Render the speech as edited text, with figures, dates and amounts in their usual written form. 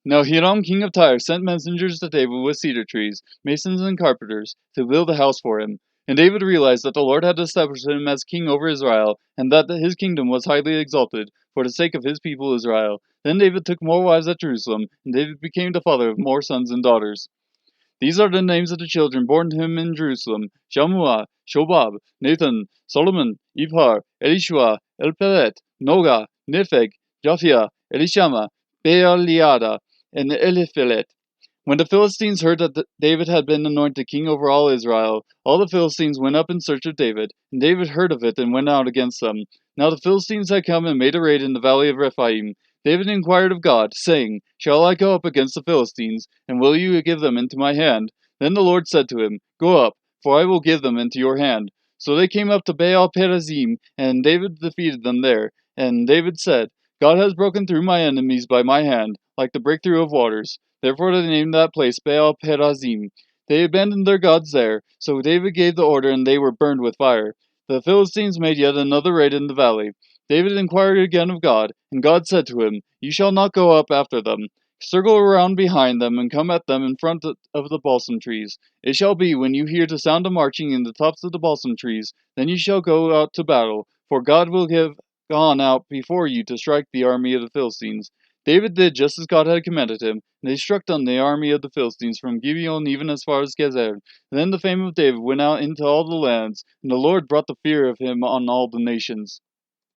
Now Hiram king of Tyre sent messengers to David with cedar trees, masons and carpenters, to build a house for him. And David realized that the Lord had established him as king over Israel, and that his kingdom was highly exalted, for the sake of his people Israel. Then David took more wives at Jerusalem, and David became the father of more sons and daughters. These are the names of the children born to him in Jerusalem: Shammua, Shobab, Nathan, Solomon, Ibhar, Elishua, Elpelet, Noga, Nepheg, Japhia, Elishama, Bealiada, and Eliphelet. When the Philistines heard that David had been anointed king over all the Philistines went up in search of David, and David heard of it and went out against them. Now the Philistines had come and made a raid in the valley of Rephaim. David inquired of God, saying, Shall I go up against the Philistines, and will you give them into my hand? Then the Lord said to him, Go up, for I will give them into your hand. So they came up to Baal Perazim, and David defeated them there. And David said, God has broken through my enemies by my hand, like the breakthrough of waters. Therefore they named that place Baal Perazim. They abandoned their gods there, so David gave the order, and they were burned with fire. The Philistines made yet another raid in the valley. David inquired again of God, and God said to him, You shall not go up after them. Circle around behind them, and come at them in front of the balsam trees. It shall be, when you hear the sound of marching in the tops of the balsam trees, then you shall go out to battle, for God will have gone out before you to strike the army of the Philistines. David did just as God had commanded him, and they struck down the army of the Philistines from Gibeon even as far as Gezer. And then the fame of David went out into all the lands, and the Lord brought the fear of him on all the nations.